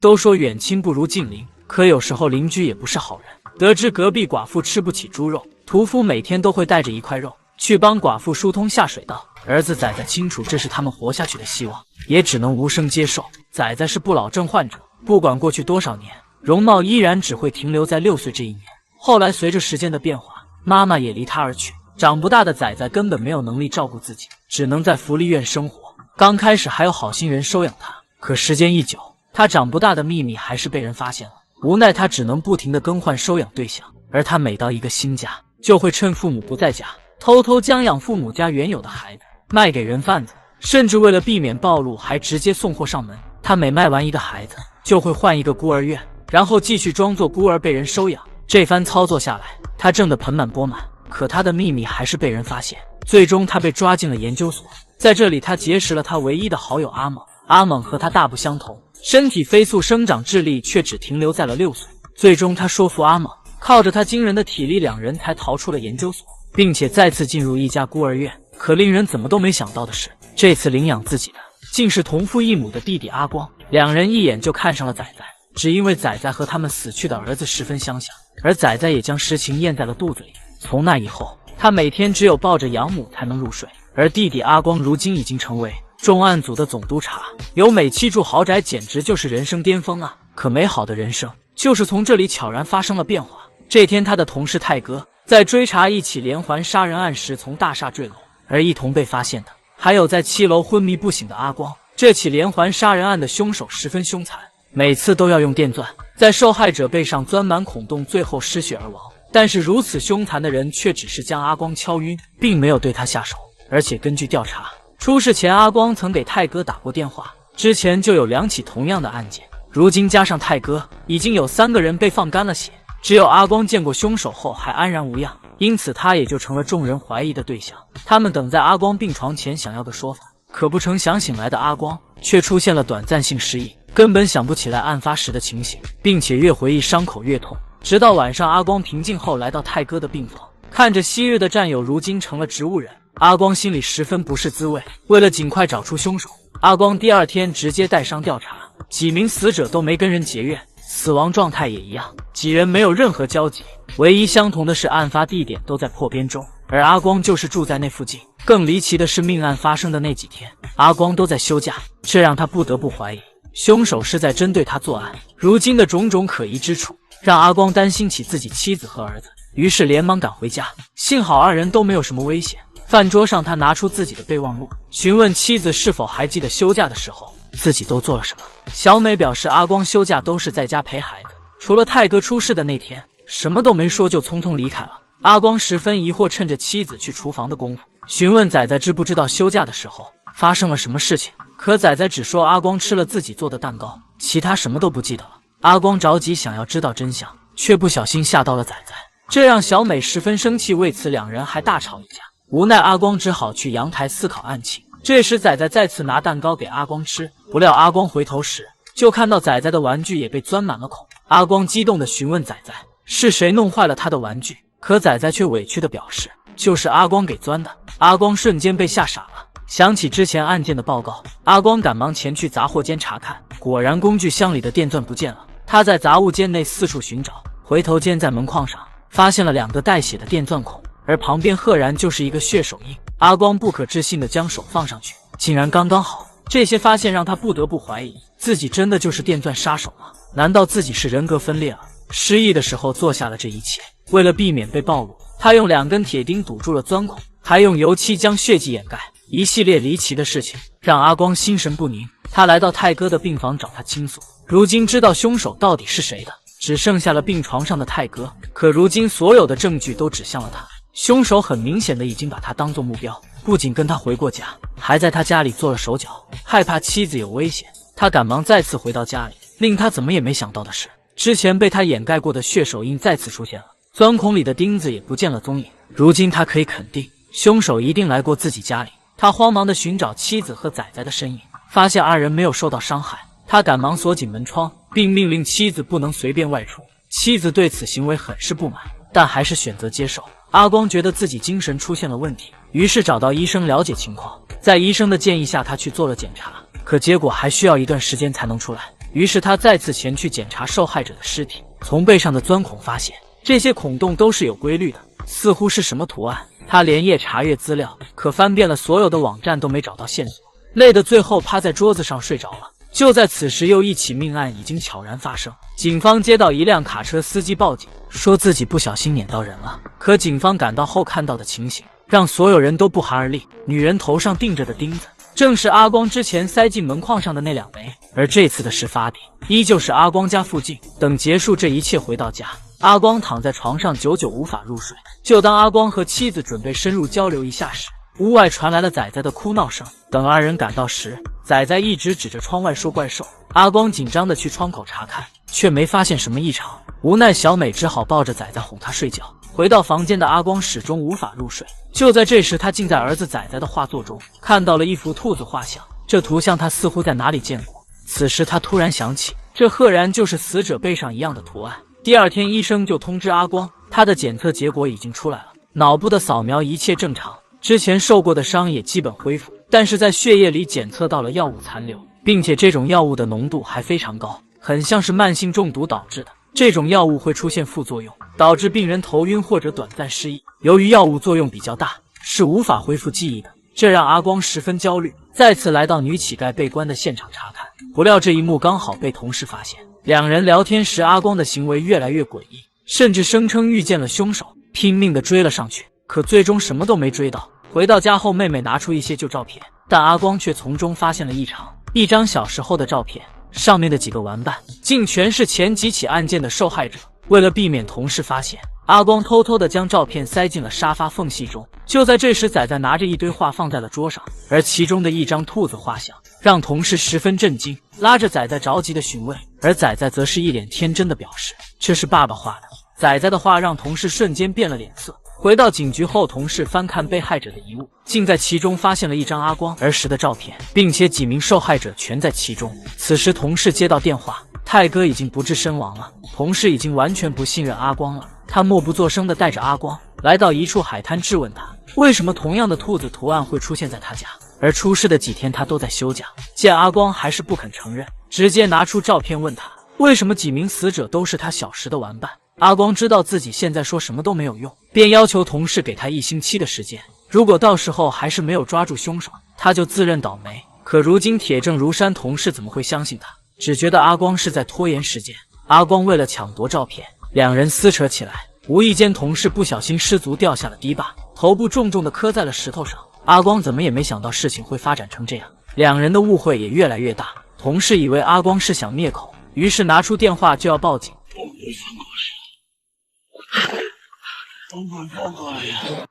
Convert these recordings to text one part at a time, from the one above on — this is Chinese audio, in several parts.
都说远亲不如近邻，可有时候邻居也不是好人。得知隔壁寡妇吃不起猪肉，屠夫每天都会带着一块肉去帮寡妇疏通下水道。儿子仔仔清楚这是他们活下去的希望，也只能无声接受。仔仔是不老症患者，不管过去多少年，容貌依然只会停留在6岁这一年。后来随着时间的变化，妈妈也离他而去，长不大的仔仔根本没有能力照顾自己，只能在福利院生活。刚开始还有好心人收养他，可时间一久，他长不大的秘密还是被人发现了。无奈他只能不停地更换收养对象，而他每到一个新家，就会趁父母不在家，偷偷将养父母家原有的孩子卖给人贩子，甚至为了避免暴露，还直接送货上门。他每卖完一个孩子，就会换一个孤儿院，然后继续装作孤儿被人收养。这番操作下来，他挣得盆满钵满，可他的秘密还是被人发现。最终他被抓进了研究所，在这里他结识了他唯一的好友阿猛。阿猛和他大不相同，身体飞速生长，智力却只停留在了6岁。最终他说服阿猛，靠着他惊人的体力，两人才逃出了研究所，并且再次进入一家孤儿院。可令人怎么都没想到的是，这次领养自己的竟是同父异母的弟弟阿光。两人一眼就看上了仔仔，只因为仔仔和他们死去的儿子十分相像，而仔仔也将实情咽在了肚子里。从那以后，他每天只有抱着养母才能入睡。而弟弟阿光如今已经成为重案组的总督察，有美妻住豪宅，简直就是人生巅峰啊！可美好的人生就是从这里悄然发生了变化。这天，他的同事泰哥在追查一起连环杀人案时从大厦坠楼，而一同被发现的还有在7楼昏迷不醒的阿光。这起连环杀人案的凶手十分凶残，每次都要用电钻在受害者背上钻满孔洞，最后失血而亡。但是如此凶残的人却只是将阿光敲晕，并没有对他下手。而且根据调查，出事前阿光曾给泰哥打过电话，之前就有2起同样的案件。如今加上泰哥，已经有3个人被放干了血，只有阿光见过凶手后还安然无恙，因此他也就成了众人怀疑的对象。他们等在阿光病床前想要个说法，可不成想醒来的阿光却出现了短暂性失忆，根本想不起来案发时的情形，并且越回忆伤口越痛。直到晚上，阿光平静后来到泰哥的病房，看着昔日的战友如今成了植物人，阿光心里十分不是滋味。为了尽快找出凶手，阿光第2天直接带伤调查，几名死者都没跟人结怨，死亡状态也一样，几人没有任何交集，唯一相同的是案发地点都在破边中，而阿光就是住在那附近。更离奇的是，命案发生的那几天，阿光都在休假，这让他不得不怀疑凶手是在针对他作案。如今的种种可疑之处，让阿光担心起自己妻子和儿子，于是连忙赶回家。幸好2人都没有什么危险。饭桌上，他拿出自己的备忘录，询问妻子是否还记得休假的时候自己都做了什么。小美表示，阿光休假都是在家陪孩子，除了泰哥出事的那天，什么都没说就匆匆离开了。阿光十分疑惑，趁着妻子去厨房的功夫，询问仔仔知不知道休假的时候发生了什么事情。可仔仔只说阿光吃了自己做的蛋糕，其他什么都不记得了。阿光着急想要知道真相，却不小心吓到了仔仔，这让小美十分生气，为此2人还大吵一架。无奈阿光只好去阳台思考案情。这时仔仔再次拿蛋糕给阿光吃，不料阿光回头时就看到仔仔的玩具也被钻满了孔。阿光激动地询问仔仔是谁弄坏了他的玩具，可仔仔却委屈地表示就是阿光给钻的。阿光瞬间被吓傻了，想起之前案件的报告，阿光赶忙前去杂货间查看，果然工具箱里的电钻不见了。他在杂物间内四处寻找，回头间在门框上发现了2个带血的电钻孔，而旁边赫然就是一个血手印。阿光不可置信地将手放上去，竟然刚刚好。这些发现让他不得不怀疑，自己真的就是电钻杀手吗？难道自己是人格分裂了？失忆的时候做下了这一切。为了避免被暴露，他用2根铁钉堵住了钻孔，还用油漆将血迹掩盖。一系列离奇的事情让阿光心神不宁。他来到泰哥的病房找他倾诉，如今知道凶手到底是谁的，只剩下了病床上的泰哥。可如今所有的证据都指向了他，凶手很明显的已经把他当作目标，不仅跟他回过家，还在他家里做了手脚。害怕妻子有危险，他赶忙再次回到家里。令他怎么也没想到的是，之前被他掩盖过的血手印再次出现了，钻孔里的钉子也不见了踪影。如今他可以肯定，凶手一定来过自己家里。他慌忙地寻找妻子和仔仔的身影，发现2人没有受到伤害。他赶忙锁紧门窗，并命令妻子不能随便外出。妻子对此行为很是不满，但还是选择接受。阿光觉得自己精神出现了问题，于是找到医生了解情况。在医生的建议下，他去做了检查，可结果还需要一段时间才能出来。于是他再次前去检查受害者的尸体，从背上的钻孔发现，这些孔洞都是有规律的，似乎是什么图案。他连夜查阅资料，可翻遍了所有的网站都没找到线索，累得最后趴在桌子上睡着了。就在此时，又一起命案已经悄然发生。警方接到一辆卡车司机报警，说自己不小心撵到人了。可警方赶到后看到的情形，让所有人都不寒而栗。女人头上钉着的钉子，正是阿光之前塞进门框上的那2枚。而这次的事发点，依旧是阿光家附近。等结束这一切，回到家，阿光躺在床上，久久无法入睡。就当阿光和妻子准备深入交流一下时，屋外传来了仔仔的哭闹声。等二人赶到时，仔仔一直指着窗外说怪兽。阿光紧张地去窗口查看，却没发现什么异常。无奈小美只好抱着仔仔哄他睡觉。回到房间的阿光始终无法入睡。就在这时，他竟在儿子仔仔的画作中看到了一幅兔子画像，这图像他似乎在哪里见过。此时他突然想起，这赫然就是死者背上一样的图案。第二天，医生就通知阿光，他的检测结果已经出来了，脑部的扫描一切正常，之前受过的伤也基本恢复，但是在血液里检测到了药物残留，并且这种药物的浓度还非常高，很像是慢性中毒导致的。这种药物会出现副作用，导致病人头晕或者短暂失忆。由于药物作用比较大，是无法恢复记忆的，这让阿光十分焦虑，再次来到女乞丐被关的现场查看。不料这一幕刚好被同事发现，两人聊天时，阿光的行为越来越诡异，甚至声称遇见了凶手，拼命地追了上去，可最终什么都没追到。回到家后，妹妹拿出一些旧照片，但阿光却从中发现了异常。一张小时候的照片，上面的几个玩伴竟全是前几起案件的受害者。为了避免同事发现，阿光偷偷地将照片塞进了沙发缝隙中。就在这时，仔仔拿着一堆画放在了桌上，而其中的一张兔子画像让同事十分震惊，拉着仔仔着急地询问，而仔仔则是一脸天真地表示这是爸爸画的。仔仔的话让同事瞬间变了脸色。回到警局后，同事翻看被害者的遗物，竟在其中发现了一张阿光儿时的照片，并且几名受害者全在其中。此时同事接到电话，泰哥已经不治身亡了。同事已经完全不信任阿光了，他默不作声地带着阿光来到一处海滩，质问他为什么同样的兔子图案会出现在他家，而出事的几天他都在休假。见阿光还是不肯承认，直接拿出照片问他为什么几名死者都是他小时的玩伴。阿光知道自己现在说什么都没有用，便要求同事给他1星期的时间，如果到时候还是没有抓住凶手，他就自认倒霉。可如今铁证如山，同事怎么会相信他？只觉得阿光是在拖延时间。阿光为了抢夺照片，两人撕扯起来，无意间同事不小心失足掉下了堤坝，头部重重地磕在了石头上。阿光怎么也没想到事情会发展成这样，两人的误会也越来越大。同事以为阿光是想灭口，于是拿出电话就要报警。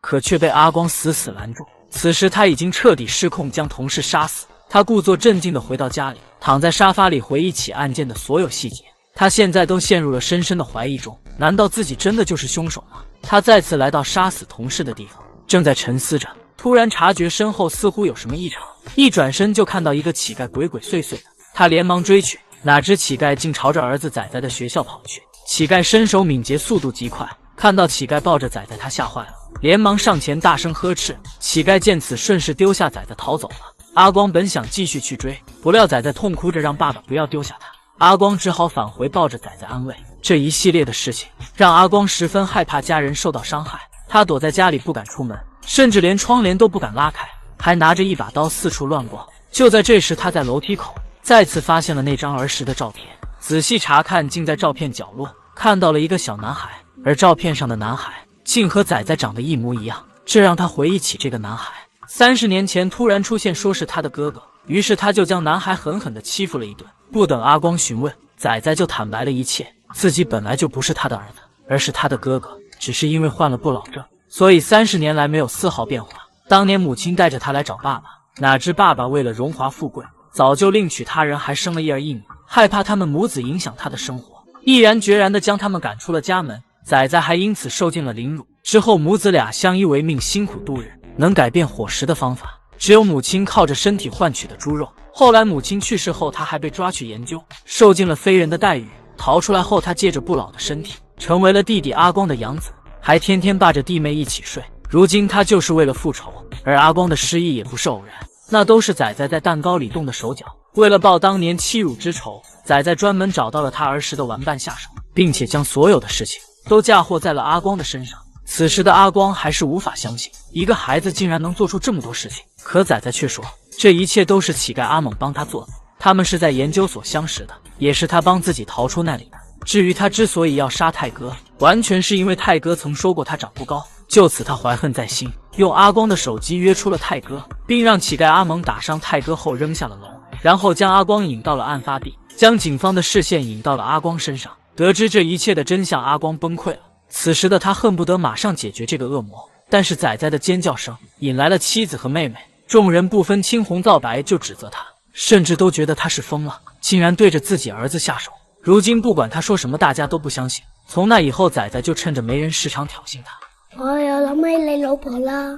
可却被阿光死死拦住。此时他已经彻底失控，将同事杀死。他故作镇静地回到家里，躺在沙发里回忆起案件的所有细节。他现在都陷入了深深的怀疑中，难道自己真的就是凶手吗？他再次来到杀死同事的地方，正在沉思着，突然察觉身后似乎有什么异常，一转身就看到一个乞丐鬼鬼祟祟的。他连忙追去，哪知乞丐竟朝着儿子仔仔的学校跑去。乞丐身手敏捷，速度极快，看到乞丐抱着仔仔，他吓坏了，连忙上前大声呵斥。乞丐见此，顺势丢下仔仔逃走了。阿光本想继续去追，不料仔仔痛哭着让爸爸不要丢下他。阿光只好返回抱着仔仔安慰。这一系列的事情让阿光十分害怕家人受到伤害，他躲在家里不敢出门，甚至连窗帘都不敢拉开，还拿着一把刀四处乱逛。就在这时，他在楼梯口再次发现了那张儿时的照片，仔细查看，竟在照片角落看到了一个小男孩，而照片上的男孩竟和仔仔长得一模一样，这让他回忆起这个男孩30年前突然出现，说是他的哥哥，于是他就将男孩狠狠地欺负了一顿。不等阿光询问，仔仔就坦白了一切，自己本来就不是他的儿子，而是他的哥哥，只是因为患了不老症，所以30年来没有丝毫变化。当年母亲带着他来找爸爸，哪知爸爸为了荣华富贵，早就另娶他人，还生了一儿一女，害怕他们母子影响他的生活，毅然决然地将他们赶出了家门。仔仔还因此受尽了凌辱。之后母子俩相依为命，辛苦度日。能改变伙食的方法，只有母亲靠着身体换取的猪肉。后来母亲去世后，他还被抓去研究，受尽了非人的待遇。逃出来后，他借着不老的身体，成为了弟弟阿光的养子，还天天抱着弟妹一起睡。如今他就是为了复仇，而阿光的失忆也不是偶然，那都是仔仔在蛋糕里动的手脚。为了报当年欺辱之仇，仔仔专门找到了他儿时的玩伴下手，并且将所有的事情都嫁祸在了阿光的身上。此时的阿光还是无法相信，一个孩子竟然能做出这么多事情。可仔仔却说，这一切都是乞丐阿猛帮他做的，他们是在研究所相识的，也是他帮自己逃出那里的。至于他之所以要杀泰哥，完全是因为泰哥曾说过他长不高，就此他怀恨在心，用阿光的手机约出了泰哥，并让乞丐阿猛打伤泰哥后扔下了楼，然后将阿光引到了案发地，将警方的视线引到了阿光身上。得知这一切的真相，阿光崩溃了。此时的他恨不得马上解决这个恶魔，但是仔仔的尖叫声引来了妻子和妹妹，众人不分青红皂白就指责他，甚至都觉得他是疯了，竟然对着自己儿子下手。如今不管他说什么，大家都不相信。从那以后，仔仔就趁着没人时常挑衅他。我又諗起你老婆啦。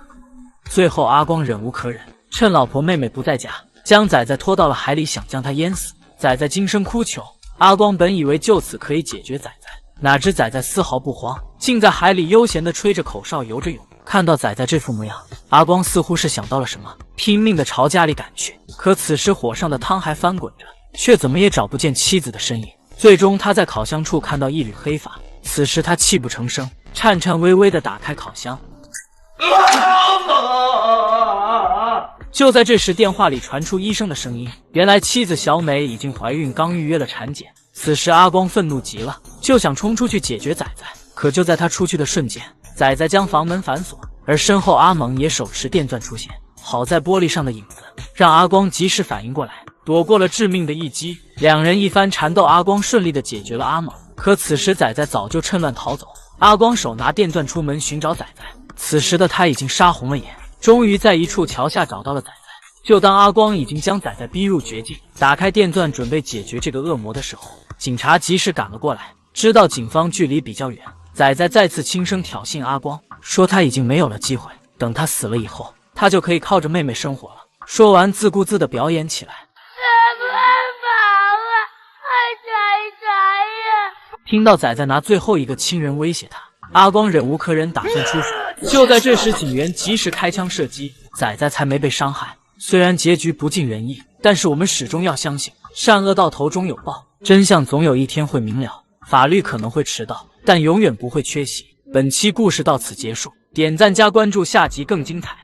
最後阿光忍無可忍，趁老婆妹妹不在家，將仔仔拖到了海里，想將他淹死。仔仔驚聲哭求，阿光本以為就此可以解決仔仔，哪知仔仔絲毫不慌，竟在海里悠閒地吹着口哨游着泳。看到仔仔這副模樣，阿光似乎是想到了什麼，拼命地朝家裡趕去。可此時火上的湯還翻滾着，卻怎麼也找不見妻子的身影。最終他在烤箱處看到一縷黑髮，此時他泣不成聲，顫顫巍巍地打開烤箱。就在这时，电话里传出医生的声音，原来妻子小美已经怀孕，刚预约了产检。此时阿光愤怒极了，就想冲出去解决仔仔。可就在他出去的瞬间，仔仔将房门反锁，而身后阿猛也手持电钻出现。好在玻璃上的影子让阿光及时反应过来，躲过了致命的一击。两人一番缠斗，阿光顺利的解决了阿猛。可此时仔仔早就趁乱逃走，阿光手拿电钻出门寻找仔仔。此时的他已经杀红了眼，终于在一处桥下找到了仔仔。就当阿光已经将仔仔逼入绝境，打开电钻准备解决这个恶魔的时候，警察及时赶了过来。知道警方距离比较远，仔仔再次轻声挑衅阿光，说他已经没有了机会，等他死了以后，他就可以靠着妹妹生活了。说完自顾自地表演起来。听到仔仔拿最后一个亲人威胁他，阿光忍无可忍，打算出手。就在这时，警员及时开枪射击，仔仔才没被伤害。虽然结局不尽人意，但是我们始终要相信，善恶到头终有报，真相总有一天会明了。法律可能会迟到，但永远不会缺席。本期故事到此结束，点赞加关注，下集更精彩。